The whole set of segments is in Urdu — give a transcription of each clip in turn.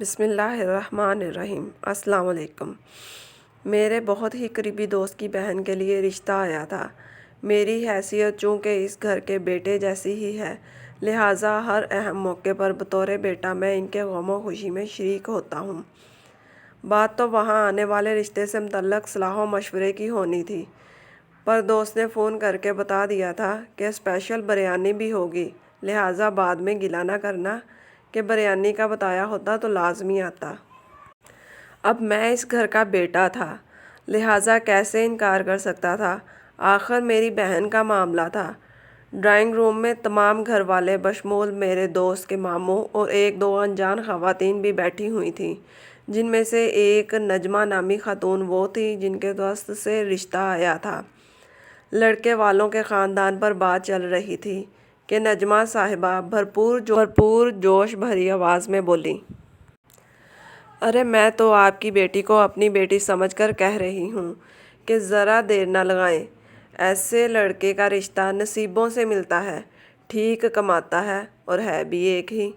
بسم اللہ الرحمن الرحیم۔ السلام علیکم۔ میرے بہت ہی قریبی دوست کی بہن کے لیے رشتہ آیا تھا۔ میری حیثیت چونکہ اس گھر کے بیٹے جیسی ہی ہے، لہٰذا ہر اہم موقع پر بطور بیٹا میں ان کے غم و خوشی میں شریک ہوتا ہوں۔ بات تو وہاں آنے والے رشتے سے متعلق صلاح و مشورے کی ہونی تھی، پر دوست نے فون کر کے بتا دیا تھا کہ اسپیشل بریانی بھی ہوگی، لہٰذا بعد میں گلہ نہ کرنا کہ بریانی کا بتایا ہوتا تو لازمی آتا۔ اب میں اس گھر کا بیٹا تھا، لہٰذا کیسے انکار کر سکتا تھا؟ آخر میری بہن کا معاملہ تھا۔ ڈرائنگ روم میں تمام گھر والے بشمول میرے دوست کے ماموں اور ایک دو انجان خواتین بھی بیٹھی ہوئی تھیں، جن میں سے ایک نجمہ نامی خاتون وہ تھی جن کے دوست سے رشتہ آیا تھا۔ لڑکے والوں کے خاندان پر بات چل رہی تھی کہ نجمہ صاحبہ بھرپور جوش بھری آواز میں بولیں، ارے میں تو آپ کی بیٹی کو اپنی بیٹی سمجھ کر کہہ رہی ہوں کہ ذرا دیر نہ لگائیں۔ ایسے لڑکے کا رشتہ نصیبوں سے ملتا ہے، ٹھیک کماتا ہے اور ہے بھی ایک ہی،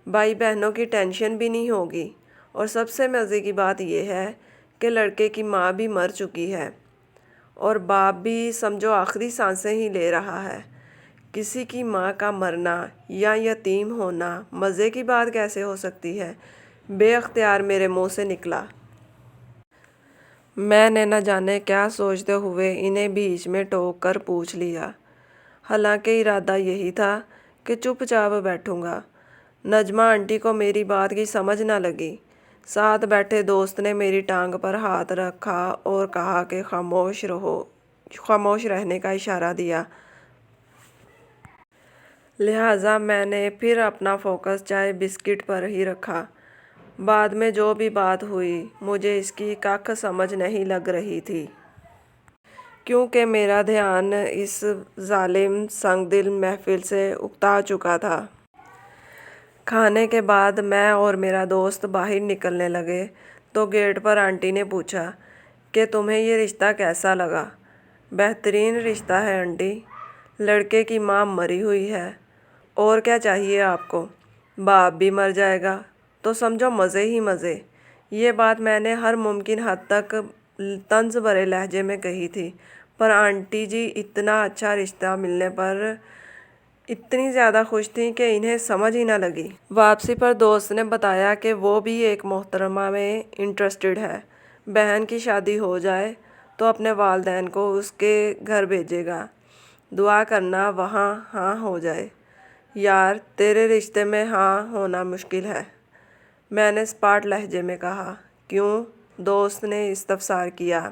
بھائی بہنوں کی ٹینشن بھی نہیں ہوگی، اور سب سے مزے کی بات یہ ہے کہ لڑکے کی ماں بھی مر چکی ہے اور باپ بھی سمجھو آخری سانسیں ہی لے رہا ہے۔ کسی کی ماں کا مرنا یا یتیم ہونا مزے کی بات کیسے ہو سکتی ہے؟ بے اختیار میرے منہ سے نکلا۔ میں نے نہ جانے کیا سوچتے ہوئے انہیں بیچ میں ٹوک کر پوچھ لیا، حالانکہ ارادہ یہی تھا کہ چپ چاپ بیٹھوں گا۔ نجمہ آنٹی کو میری بات کی سمجھ نہ لگی۔ ساتھ بیٹھے دوست نے میری ٹانگ پر ہاتھ رکھا اور کہا کہ خاموش رہنے کا اشارہ دیا۔ لہٰذا میں نے پھر اپنا فوکس چائے بسکٹ پر ہی رکھا۔ بعد میں جو بھی بات ہوئی مجھے اس کی ککھ سمجھ نہیں لگ رہی تھی، کیونکہ میرا دھیان اس ظالم سنگ دل محفل سے اکتا چکا تھا۔ کھانے کے بعد میں اور میرا دوست باہر نکلنے لگے تو گیٹ پر آنٹی نے پوچھا کہ تمہیں یہ رشتہ کیسا لگا؟ بہترین رشتہ ہے آنٹی، لڑکے کی ماں مری ہوئی ہے، اور کیا چاہیے آپ کو؟ باپ بھی مر جائے گا تو سمجھو مزے ہی مزے۔ یہ بات میں نے ہر ممکن حد تک طنز بھرے لہجے میں کہی تھی، پر آنٹی جی اتنا اچھا رشتہ ملنے پر اتنی زیادہ خوش تھیں کہ انہیں سمجھ ہی نہ لگی۔ واپسی پر دوست نے بتایا کہ وہ بھی ایک محترمہ میں انٹرسٹڈ ہے، بہن کی شادی ہو جائے تو اپنے والدین کو اس کے گھر بھیجے گا، دعا کرنا وہاں ہاں ہو جائے۔ یار تیرے رشتے میں ہاں ہونا مشکل ہے، میں نے اسپاٹ لہجے میں کہا۔ کیوں؟ دوست نے استفسار کیا۔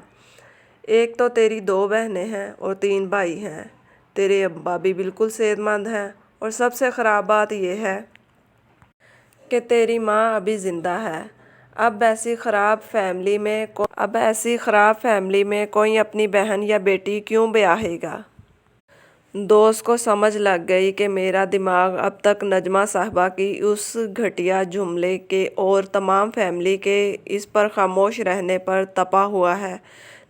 ایک تو تیری 2 بہنیں ہیں اور 3 بھائی ہیں، تیرے ابا بھی بالکل صحت مند ہیں، اور سب سے خراب بات یہ ہے کہ تیری ماں ابھی زندہ ہے۔ اب ایسی خراب فیملی میں کوئی اپنی بہن یا بیٹی کیوں بیاہے گا؟ دوست کو سمجھ لگ گئی کہ میرا دماغ اب تک نجمہ صاحبہ کی اس گھٹیا جملے کے اور تمام فیملی کے اس پر خاموش رہنے پر تپا ہوا ہے،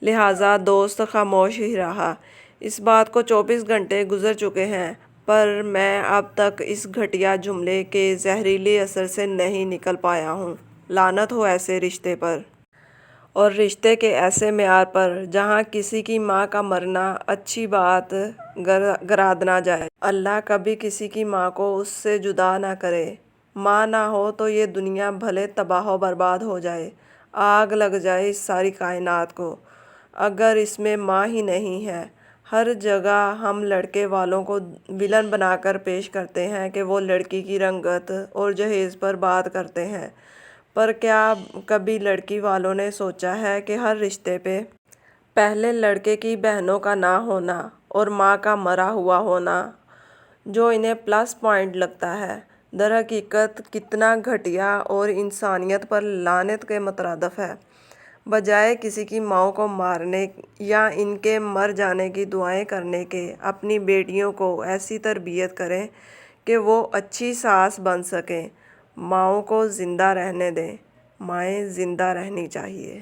لہٰذا دوست خاموش ہی رہا۔ اس بات کو 24 گھنٹے گزر چکے ہیں، پر میں اب تک اس گھٹیا جملے کے زہریلے اثر سے نہیں نکل پایا ہوں۔ لعنت ہو ایسے رشتے پر، اور رشتے کے ایسے معیار پر جہاں کسی کی ماں کا مرنا اچھی بات گراد نہ جائے۔ اللہ کبھی کسی کی ماں کو اس سے جدا نہ کرے۔ ماں نہ ہو تو یہ دنیا بھلے تباہ و برباد ہو جائے، آگ لگ جائے اس ساری کائنات کو، اگر اس میں ماں ہی نہیں ہے۔ ہر جگہ ہم لڑکے والوں کو ولن بنا کر پیش کرتے ہیں کہ وہ لڑکی کی رنگت اور جہیز پر بات کرتے ہیں، پر کیا کبھی لڑکی والوں نے سوچا ہے کہ ہر رشتے پہ پہلے لڑکے کی بہنوں کا نہ ہونا اور ماں کا مرا ہوا ہونا، جو انہیں پلس پوائنٹ لگتا ہے، در حقیقت کتنا گھٹیا اور انسانیت پر لعنت کے مترادف ہے؟ بجائے کسی کی ماؤں کو مارنے یا ان کے مر جانے کی دعائیں کرنے کے، اپنی بیٹیوں کو ایسی تربیت کریں کہ وہ اچھی ساس بن سکیں۔ ماؤں کو زندہ رہنے دیں، مائیں زندہ رہنی چاہیے۔